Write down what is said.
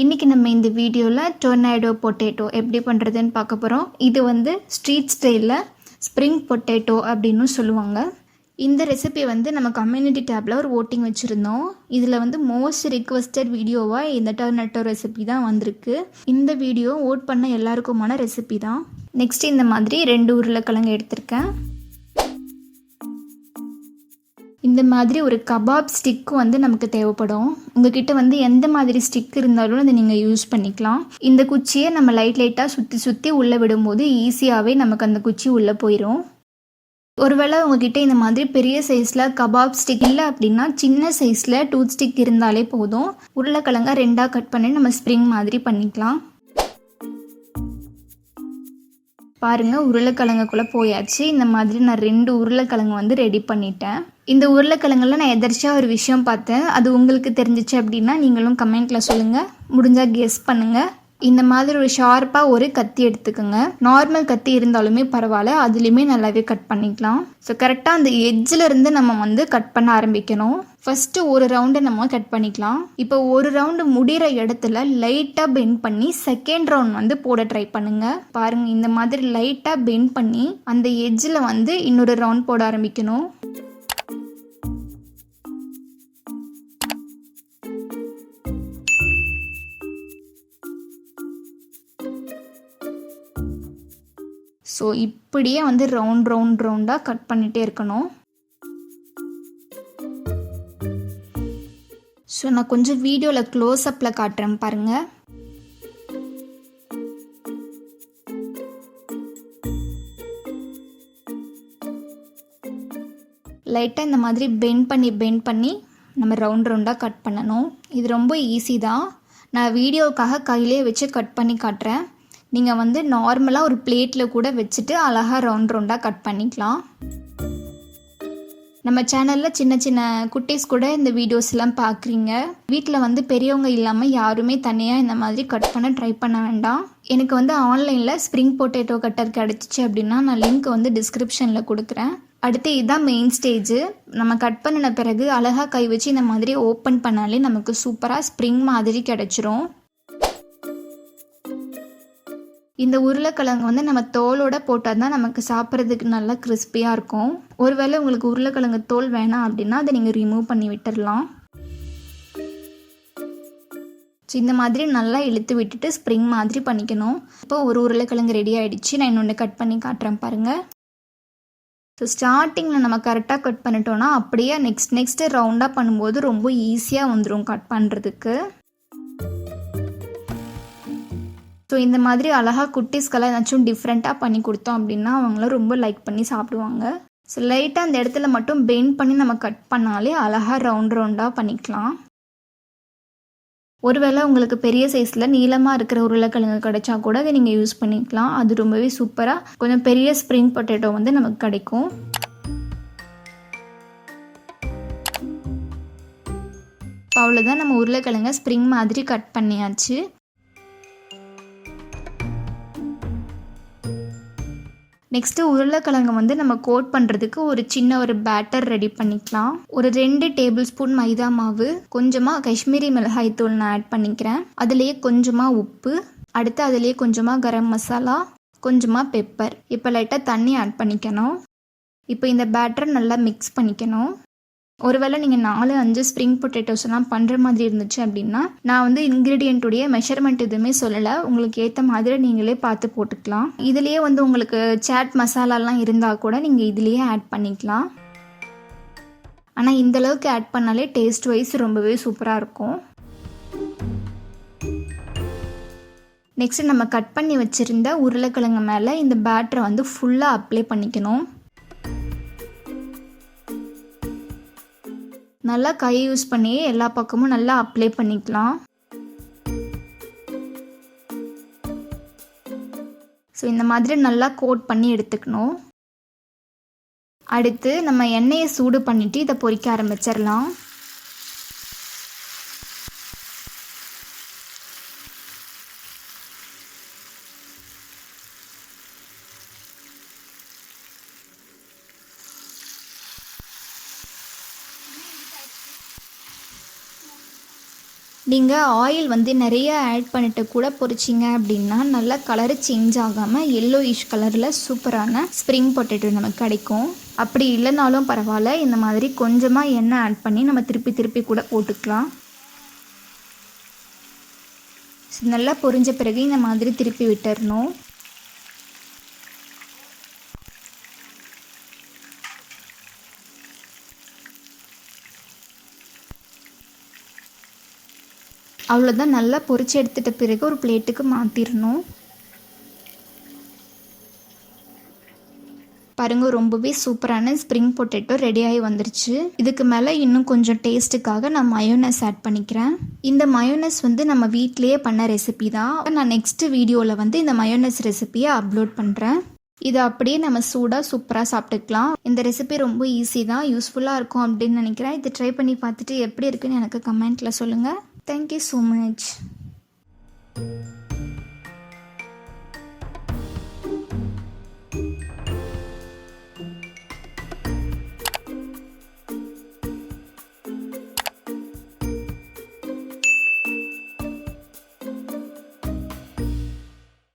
இன்றைக்கி நம்ம இந்த வீடியோவில் டொர்னாடோ பொட்டேட்டோ எப்படி பண்ணுறதுன்னு பார்க்க போகிறோம். இது வந்து ஸ்ட்ரீட் ஸ்டைலில் ஸ்ப்ரிங் பொட்டேட்டோ அப்படின்னு சொல்லுவாங்க. இந்த ரெசிபி வந்து நம்ம கம்யூனிட்டி டேப்பில் ஒரு ஓட்டிங் வச்சுருந்தோம். இதில் வந்து மோஸ்ட் ரிக்வெஸ்டட் வீடியோவாக இந்த டொர்னாடோ ரெசிபி தான் வந்திருக்கு. இந்த வீடியோ ஓட் பண்ண எல்லாருக்குமான ரெசிபி தான். நெக்ஸ்ட் இந்த மாதிரி 2 உருளைக்கிழங்கு எடுத்திருக்கேன். இந்த மாதிரி ஒரு கபாப் ஸ்டிக் வந்து நமக்கு தேவைப்படும். உங்ககிட்ட வந்து எந்த மாதிரி ஸ்டிக் இருந்தாலும் அதை நீங்கள் யூஸ் பண்ணிக்கலாம். இந்த குச்சியை நம்ம லைட்டாக சுற்றி உள்ளே விடும்போது ஈஸியாகவே நமக்கு அந்த குச்சி உள்ளே போயிடும். ஒருவேளை உங்ககிட்ட இந்த மாதிரி பெரிய சைஸில் கபாப் ஸ்டிக் இல்லை அப்படின்னா சின்ன சைஸில் டூத் ஸ்டிக் இருந்தாலே போதும். உருளைக்கிழங்கா 2ஆக கட் பண்ணி நம்ம ஸ்ப்ரிங் மாதிரி பண்ணிக்கலாம். பாருங்கள், உருளைக்கிழங்குக்குள்ளே போயாச்சு. இந்த மாதிரி நான் 2 உருளைக்கிழங்கு வந்து ரெடி பண்ணிட்டேன். இந்த உருளைக்கிழங்குல நான் எதர்ச்சியாக ஒரு விஷயம் பார்த்தேன். அது உங்களுக்கு தெரிஞ்சிச்சு அப்படின்னா நீங்களும் கமெண்ட்டில் சொல்லுங்கள். முடிஞ்சால் கெஸ் பண்ணுங்கள். இந்த மாதிரி ஒரு ஷார்ப்பாக ஒரு கத்தி எடுத்துக்கோங்க. நார்மல் கத்தி இருந்தாலுமே பரவாயில்ல, அதுலேயுமே நல்லாவே கட் பண்ணிக்கலாம். ஸோ கரெக்டாக அந்த எட்ஜில் இருந்து நம்ம வந்து கட் பண்ண ஆரம்பிக்கணும். ஃபஸ்ட்டு ஒரு ரவுண்டை நம்ம கட் பண்ணிக்கலாம். இப்போ ஒரு ரவுண்டு முடிகிற இடத்துல லைட்டாக பெண்ட் பண்ணி செகண்ட் ரவுண்ட் வந்து போட ட்ரை பண்ணுங்கள். பாருங்கள், இந்த மாதிரி லைட்டாக பெண்ட் பண்ணி அந்த எட்ஜில் வந்து இன்னொரு ரவுண்ட் போட ஆரம்பிக்கணும். ஸோ இப்படியே வந்து ரவுண்டாக கட் பண்ணிகிட்டே இருக்கணும். ஸோ நான் கொஞ்சம் வீடியோவில் க்ளோஸ்அப்பில் காட்டுறேன் பாருங்கள். லைட்டாக இந்த மாதிரி பெண்ட் பண்ணி நம்ம ரவுண்டாக கட் பண்ணணும். இது ரொம்ப ஈஸி தான். நான் வீடியோவுக்காக கையிலே வச்சு கட் பண்ணி காட்டுறேன். நீங்கள் வந்து நார்மலாக ஒரு பிளேட்டில் கூட வச்சுட்டு அழகாக ரவுண்டாக கட் பண்ணிக்கலாம். நம்ம சேனலில் சின்ன குட்டீஸ் கூட இந்த வீடியோஸ்லாம் பார்க்குறீங்க. வீட்டில் வந்து பெரியவங்க இல்லாமல் யாருமே தனியாக இந்த மாதிரி கட் பண்ண ட்ரை பண்ண வேண்டாம். எனக்கு வந்து ஆன்லைனில் ஸ்ப்ரிங் பொட்டேட்டோ கட்டர் கிடச்சிச்சு அப்படின்னா நான் லிங்க் வந்து டிஸ்கிரிப்ஷனில் கொடுக்குறேன். அடுத்து இதுதான் மெயின் ஸ்டேஜு. நம்ம கட் பண்ணின பிறகு அழகாக கை வச்சு இந்த மாதிரி ஓப்பன் பண்ணாலே நமக்கு சூப்பராக ஸ்ப்ரிங் மாதிரி கிடச்சிரும். இந்த உருளைக்கிழங்கு வந்து நம்ம தோலோட போட்டால் தான் நமக்கு சாப்பிட்றதுக்கு நல்லா கிறிஸ்பியாக இருக்கும். ஒருவேளை உங்களுக்கு உருளைக்கிழங்கு தோல் வேணாம் அப்படின்னா அதை நீங்கள் ரிமூவ் பண்ணி விட்டுடலாம். ஸோ இந்த மாதிரி நல்லா இழுத்து விட்டுட்டு ஸ்ப்ரிங் மாதிரி பண்ணிக்கணும். இப்போ ஒரு உருளைக்கிழங்கு ரெடி ஆகிடுச்சு. நான் இன்னொன்று கட் பண்ணி காட்டுறேன் பாருங்கள். ஸோ ஸ்டார்டிங்கில் நம்ம கரெக்டாக கட் பண்ணிட்டோன்னா அப்படியே நெக்ஸ்ட்டு ரவுண்டாக பண்ணும்போது ரொம்ப ஈஸியாக வந்துடும் கட் பண்ணுறதுக்கு. ஸோ இந்த மாதிரி அழகாக குட்டீஸ்க்கெல்லாம் ஏதாச்சும் டிஃப்ரெண்ட்டாக பண்ணி கொடுத்தோம் அப்படின்னா அவங்களும் ரொம்ப லைக் பண்ணி சாப்பிடுவாங்க. ஸோ லைட்டாக அந்த இடத்துல மட்டும் பெண்ட் பண்ணி நம்ம கட் பண்ணாலே அழகாக ரவுண்டாக பண்ணிக்கலாம். ஒருவேளை உங்களுக்கு பெரிய சைஸில் நீளமாக இருக்கிற உருளைக்கிழங்கு கிடைச்சா கூட அதை நீங்கள் யூஸ் பண்ணிக்கலாம். அது ரொம்பவே சூப்பராக கொஞ்சம் பெரிய ஸ்ப்ரிங் பொட்டேட்டோ வந்து நமக்கு கிடைக்கும். அவ்வளோதான், நம்ம உருளைக்கிழங்கை ஸ்ப்ரிங் மாதிரி கட் பண்ணியாச்சு. நெக்ஸ்ட்டு உருளைக்கிழங்கு வந்து நம்ம கோட் பண்ணுறதுக்கு ஒரு சின்ன பேட்டர் ரெடி பண்ணிக்கலாம். ஒரு 2 டேபிள் ஸ்பூன் மைதா மாவு, கொஞ்சமாக காஷ்மீரி மிளகாய் தூள் நான் ஆட் பண்ணிக்கிறேன். அதுலேயே கொஞ்சமாக உப்பு, அடுத்து அதுலேயே கொஞ்சமாக கரம் மசாலா, கொஞ்சமாக பெப்பர். இப்போ லைட்டாக தண்ணி ஆட் பண்ணிக்கணும். இப்போ இந்த பேட்டரை நல்லா மிக்ஸ் பண்ணிக்கணும். ஒருவேளை நீங்கள் 4-5 ஸ்ப்ரிங் பொட்டேட்டோஸ்லாம் பண்ணுற மாதிரி இருந்துச்சு அப்படின்னா நான் வந்து இன்க்ரீடியண்ட்டுடைய மெஷர்மெண்ட் எதுவுமே சொல்லலை. உங்களுக்கு ஏற்ற மாதிரி நீங்களே பார்த்து போட்டுக்கலாம். இதுலேயே வந்து உங்களுக்கு சாட் மசாலாலாம் இருந்தால் கூட நீங்கள் இதுலேயே ஆட் பண்ணிக்கலாம். ஆனால் இந்தளவுக்கு ஆட் பண்ணாலே டேஸ்ட் வைஸ் ரொம்பவே சூப்பராக இருக்கும். நெக்ஸ்ட்டு நம்ம கட் பண்ணி வச்சுருந்த உருளைக்கிழங்கு மேலே இந்த பேட்டரை வந்து ஃபுல்லாக அப்ளை பண்ணிக்கணும். நல்லா கை யூஸ் பண்ணி எல்லா பக்கமும் நல்லா அப்ளை பண்ணிக்கலாம். ஸோ இந்த மாதிரி நல்லா கோட் பண்ணி எடுத்துக்கணும். அடுத்து நம்ம எண்ணெயை சூடு பண்ணிவிட்டு இதை பொரிக்க ஆரம்பிச்சிடலாம். நீங்கள் ஆயில் வந்து நிறைய ஆட் பண்ணிட்டு கூட பொரிச்சிங்க அப்படின்னா நல்லா கலரு சேஞ்ச் ஆகாமல் yellowish கலரில் சூப்பரான ஸ்ப்ரிங் பொட்டேட்டோ நமக்கு கிடைக்கும். அப்படி இல்லைனாலும் பரவாயில்ல, இந்த மாதிரி கொஞ்சமாக எண்ணெய் ஆட் பண்ணி நம்ம திருப்பி திருப்பி கூட போட்டுக்கலாம். நல்லா பொரிஞ்ச பிறகு இந்த மாதிரி திருப்பி விட்டுறணும். அவ்வளோதான், நல்லா பொரிச்சு எடுத்துட்ட பிறகு ஒரு பிளேட்டுக்கு மாற்றிடணும். பாருங்கள், ரொம்பவே சூப்பரான ஸ்ப்ரிங் பொட்டேட்டோ ரெடியாகி வந்துருச்சு. இதுக்கு மேலே இன்னும் கொஞ்சம் டேஸ்ட்டுக்காக நான் மயோனஸ் ஆட் பண்ணிக்கிறேன். இந்த மயோனஸ் வந்து நம்ம வீட்டிலேயே பண்ண ரெசிபி தான். நான் நெக்ஸ்ட் வீடியோவில் வந்து இந்த மயோனஸ் ரெசிபியை அப்லோட் பண்ணுறேன். இதை அப்படியே நம்ம சூடாக சூப்பராக சாப்பிட்டுக்கலாம். இந்த ரெசிபி ரொம்ப ஈஸி தான், யூஸ்ஃபுல்லாக இருக்கும் அப்படின்னு நினைக்கிறேன். இதை ட்ரை பண்ணி பார்த்துட்டு எப்படி இருக்குன்னு எனக்கு கமெண்ட்டில் சொல்லுங்கள். Thank you so much.